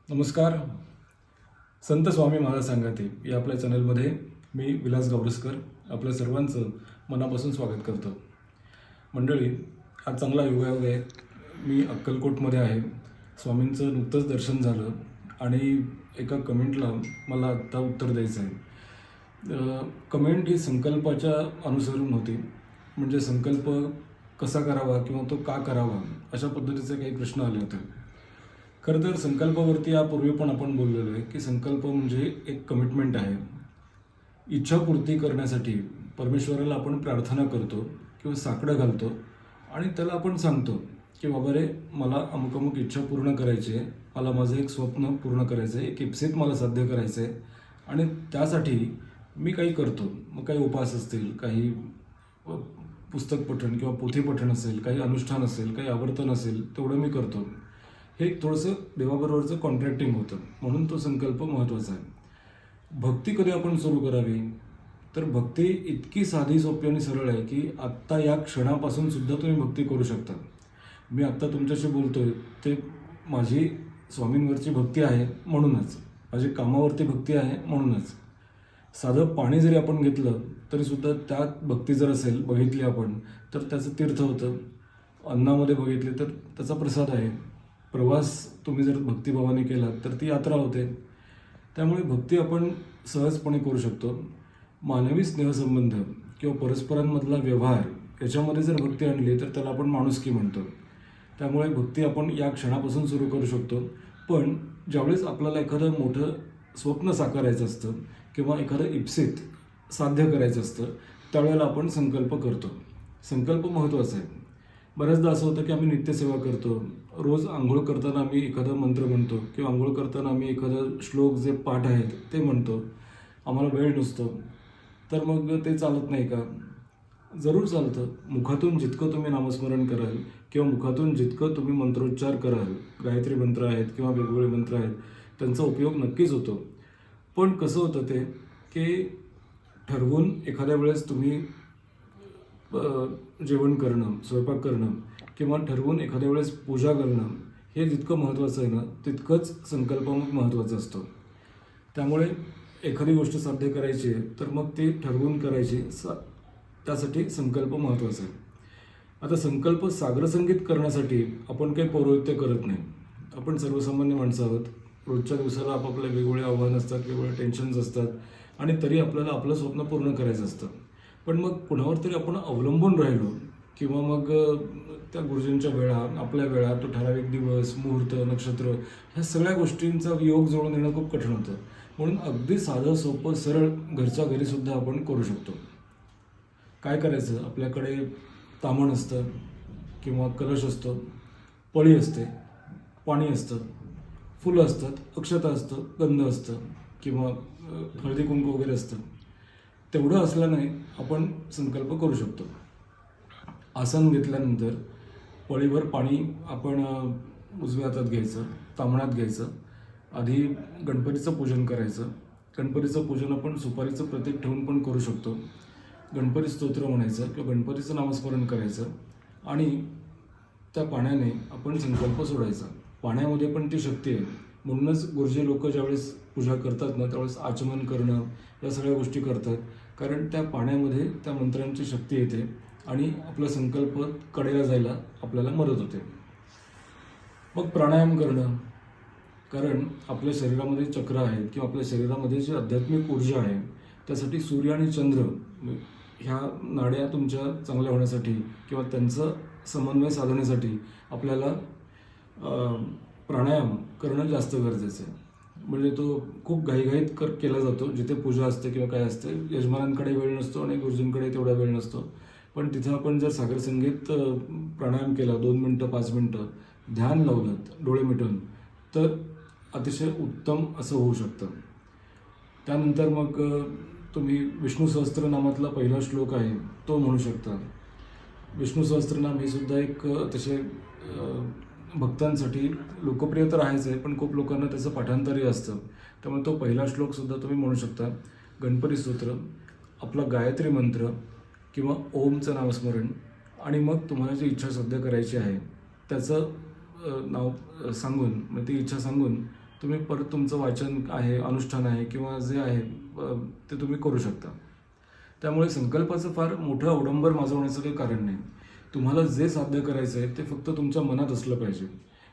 नमस्कार. संत स्वामी महाराज सांगते या आपल्या चॅनलमध्ये मी विलास गावरसकर आपल्या सर्वांचं मनापासून स्वागत करतो. मंडळी, आज चांगला योगायोग आहे. मी अक्कलकोटमध्ये आहे. स्वामींचं नुकतंच दर्शन झालं आणि एका कमेंटला मला आत्ता उत्तर द्यायचं आहे. कमेंट ही संकल्पाच्या अनुसरून होती. म्हणजे संकल्प कसा करावा किंवा तो का करावा अशा पद्धतीचे काही प्रश्न आले होते. खरं तर संकल्पावरती यापूर्वी पण आपण बोललेलो आहे की संकल्प म्हणजे एक कमिटमेंट आहे. इच्छापूर्ती करण्यासाठी परमेश्वराला आपण प्रार्थना करतो किंवा साकडं घालतो आणि त्याला आपण सांगतो की बाबा रे, मला अमुक अमुक इच्छा पूर्ण करायची आहे, मला माझं एक स्वप्न पूर्ण करायचं आहे, एक इप्सित मला साध्य करायचं आहे आणि त्यासाठी मी काही करतो. मग काही उपास असतील, काही पुस्तक पठण किंवा पोथी पठण असेल, काही अनुष्ठान असेल, काही आवर्तन असेल, तेवढं मी करतो. हे थोडंसं देवाबरोबरचं कॉन्ट्रॅक्टिंग होतं, म्हणून तो संकल्प महत्त्वाचा आहे. भक्ती कधी आपण सुरू करावी, तर भक्ती इतकी साधी, सोपी आणि सरळ आहे की आत्ता या क्षणापासून सुद्धा तुम्ही भक्ती करू शकता. मी आत्ता तुमच्याशी बोलतोय ते माझी स्वामींवरची भक्ती आहे म्हणूनच, माझी कामावरती भक्ती आहे म्हणूनच. साधं पाणी जरी आपण घेतलं तरीसुद्धा त्यात भक्ती जर असेल, बघितली आपण, तर त्याचं तीर्थ होतं. अन्नामध्ये बघितले तर त्याचा प्रसाद आहे. प्रवास तुम्ही जर भक्तिभावाने केला तर ती यात्रा होते. त्यामुळे भक्ती आपण सहजपणे करू शकतो. मानवी स्नेहसंबंध किंवा परस्परांमधला व्यवहार याच्यामध्ये जर भक्ती आणली तर त्याला आपण माणुसकी म्हणतो. त्यामुळे भक्ती आपण या क्षणापासून सुरू करू शकतो. पण ज्यावेळेस आपल्याला एखादं मोठं स्वप्न साकारायचं असतं किंवा एखादं इप्सित साध्य करायचं असतं त्यावेळेला आपण संकल्प करतो. संकल्प महत्त्वाचा आहे. बऱ्याचदा असं होतं की आम्ही नित्यसेवा करतो, रोज आंघोळ करताना आम्ही एखादा मंत्र म्हणतो किंवा आंघोळ करताना आम्ही एखादा श्लोक जे पाठ आहेत ते म्हणतो. आम्हाला वेळ नसतो, तर मग ते चालत नाही का? जरूर चालतं. मुखातून जितकं तुम्ही नामस्मरण कराल किंवा मुखातून जितकं तुम्ही मंत्रोच्चार कराल, गायत्री मंत्र आहेत किंवा वेगवेगळे मंत्र आहेत, त्यांचा उपयोग नक्कीच होतो. पण कसं होतं ते की ठरवून एखाद्या वेळेस तुम्ही जेवण करणं, स्वयंपाक करणं किंवा ठरवून एखाद्या वेळेस पूजा करणं हे जितकं महत्त्वाचं आहे ना, तितकंच संकल्प मग महत्त्वाचा असतो. त्यामुळे एखादी गोष्ट साध्य करायची आहे तर मग ती ठरवून करायची, त्यासाठी संकल्प महत्त्वाचा आहे. आता संकल्प साग्रसंगीत करण्यासाठी आपण काही पौरोहित्य करत नाही. आपण सर्वसामान्य माणसं आहोत. रोजच्या दिवसाला आपापले वेगवेगळे आव्हानं असतात, वेगवेगळे टेन्शन्स असतात आणि तरी आपल्याला आपलं स्वप्न पूर्ण करायचं असतं. पण मग कुणावर तरी आपण अवलंबून राहिलो किंवा मग त्या गुरुजींच्या वेळा, आपल्या वेळा, तो ठराविक दिवस, मुहूर्त, नक्षत्र ह्या सगळ्या गोष्टींचा योग जुळवून येणं खूप कठीण होतं. म्हणून अगदी साधं, सोपं, सरळ घरच्या घरीसुद्धा आपण करू शकतो. काय करायचं? आपल्याकडे ताम्हण असतं किंवा कलश असतो, पळी असते, पाणी असतं, फुलं असतात, अक्षता असतं, गंध असतं किंवा हळदी कुंकू वगैरे असतं. तेवढं असल्याने आपण संकल्प करू शकतो. आसन घेतल्यानंतर पळीभर पाणी आपण उजव्या हातात घ्यायचं, ताम्हणात घ्यायचं. आधी गणपतीचं पूजन करायचं. गणपतीचं पूजन आपण सुपारीचं प्रतीक ठेवून पण करू शकतो. गणपती स्तोत्र म्हणायचं किंवा गणपतीचं नामस्मरण करायचं आणि त्या पाण्याने आपण संकल्प सोडायचा. पाण्यामध्ये पण ती शक्ती आहे. म्हणूनच गुरुजी लोक ज्यावेळेस पूजा करतात ना, त्यावेळेस आचमन करणं या सगळ्या गोष्टी करतात. कारण त्या पाण्यामध्ये त्या मंत्रांची शक्ती येते आणि आपला संकल्प कडेला जायला आपल्याला मदत होते. मग प्राणायाम करणं, कारण आपल्या शरीरामध्ये चक्र आहेत किंवा आपल्या शरीरामध्ये जी आध्यात्मिक ऊर्जा आहे त्यासाठी सूर्य आणि चंद्र ह्या नाड्या तुमच्या चांगल्या होण्यासाठी किंवा त्यांचं समन्वय साधण्यासाठी आपल्याला प्राणायाम करणं जास्त गरजेचं आहे. म्हणजे तो खूप घाईघाईत केला जातो. जिथे पूजा असते किंवा काय असते, यजमानांकडे वेळ नसतो आणि गुरुजींकडे तेवढा वेळ नसतो. पण तिथं आपण जर सागरसंगीत प्राणायाम केला, 2 मिनटं 5 मिनटं ध्यान लावलं डोळे मिटून, तर अतिशय उत्तम असं होऊ शकतं. त्यानंतर मग तुम्ही विष्णू सहस्त्रनामातला पहिला श्लोक आहे तो म्हणू शकता. विष्णू सहस्त्रनाम हे सुद्धा एक अतिशय भक्तांसाठी लोकप्रिय तर आहेच आहे, पण खूप लोकांना त्याचं पाठांतरही असतं. त्यामुळे तो पहिला श्लोकसुद्धा तुम्ही म्हणू शकता. गणपती स्तोत्र, आपला गायत्री मंत्र किंवा ओमचं नामस्मरण आणि मग तुम्हाला जी इच्छा साध्य करायची आहे त्याचं नाव सांगून, मग ती इच्छा सांगून तुम्ही परत तुमचं वाचन आहे, अनुष्ठान आहे किंवा जे आहे ते तुम्ही करू शकता. त्यामुळे संकल्पाचं फार मोठं अवडंबर माजवण्याचं काही कारण नाही. तुम्हाला जे साध्य करायचं आहे ते फक्त तुमच्या मनात असलं पाहिजे.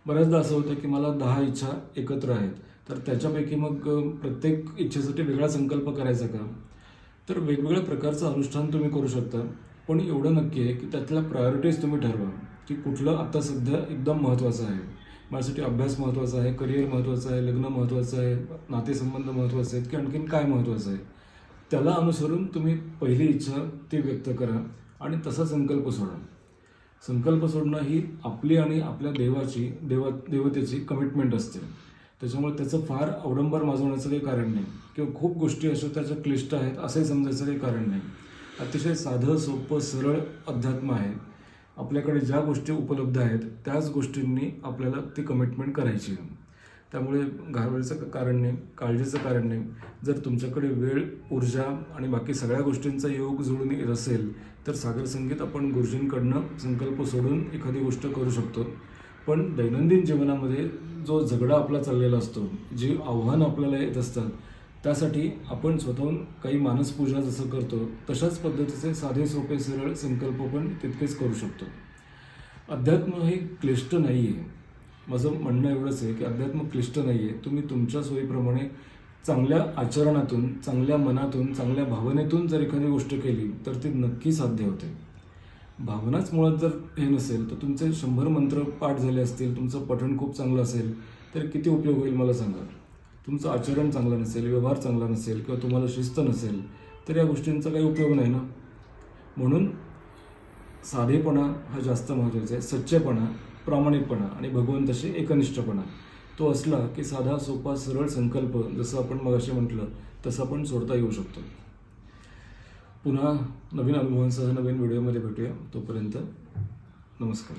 बऱ्याचदा असं होतं की मला 10 इच्छा एकत्र आहेत, तर त्याच्यापैकी मग प्रत्येक इच्छेसाठी वेगळा संकल्प करायचा का? तर वेगवेगळ्या प्रकारचं अनुष्ठान तुम्ही करू शकता, पण एवढं नक्की आहे की त्यातल्या प्रायोरिटीज तुम्ही ठरवा की कुठलं आता सध्या एकदम महत्त्वाचं आहे. माझ्यासाठी अभ्यास महत्त्वाचा आहे, करिअर महत्त्वाचं आहे, लग्न महत्त्वाचं आहे, नातेसंबंध महत्त्वाचे आहेत की आणखीन काय महत्त्वाचं आहे. त्याला अनुसरून तुम्ही पहिली इच्छा ती व्यक्त करा आणि तसा संकल्प सोडा. संकल्प सोडणं ही आपली आणि आपल्या देवतेची कमिटमेंट असते. त्याच्यामुळे त्याचं फार अवडंबर माजवण्याचं काही कारण नाही किंवा खूप गोष्टी अशा त्याच्या क्लिष्ट आहेत असंही समजायचं काही कारण नाही. अतिशय साधं, सोपं, सरळ अध्यात्म आहे. आपल्याकडे ज्या गोष्टी उपलब्ध आहेत त्याच गोष्टींनी आपल्याला ती कमिटमेंट करायची आहे. त्यामुळे घाबरायचं कारण नाही, काळजीचं कारण नाही. जर तुमच्याकडे वेळ, ऊर्जा आणि बाकी सगळ्या गोष्टींचा योग जुळून येत असेल तर सागर संगीत आपण गुरुजींकडनं संकल्प सोडून एखादी गोष्ट करू शकतो. पण दैनंदिन जीवनामध्ये जो झगडा आपला चाललेला असतो, जी आव्हानं आपल्याला येत असतात, त्यासाठी आपण स्वतःहून काही मानसपूजा जसं करतो तशाच पद्धतीचे साधे सोपे सरळ संकल्प पण तितकेच करू शकतो. अध्यात्म हे क्लिष्ट नाही आहे. माझं म्हणणं एवढंच आहे की अध्यात्म क्लिष्ट नाही आहे. तुम्ही तुमच्या सोयीप्रमाणे चांगल्या आचरणातून, चांगल्या मनातून, चांगल्या भावनेतून जर एखादी गोष्ट केली तर ती नक्की साध्य होते. भावनाच मुळात जर हे नसेल तर तुमचे 100 मंत्र पाठ झाले असतील, तुमचं पठण खूप चांगलं असेल तर किती उपयोग होईल मला सांगा. तुमचं आचरण चांगलं नसेल, व्यवहार चांगला नसेल किंवा तुम्हाला शिस्त नसेल तर या गोष्टींचा काही उपयोग नाही ना. म्हणून साधेपणा हा जास्त महत्त्वाचा आहे. सच्चेपणा, प्रामाणिकपणा आणि भगवंताशी एकनिष्ठपणा तो असला की साधा सोपा सरळ संकल्प जसं आपण मगाशी म्हटलं तसं पण सोडता येऊ शकतो. पुन्हा नवीन अनुभवांसह नवीन व्हिडिओमध्ये भेटूया. तोपर्यंत नमस्कार.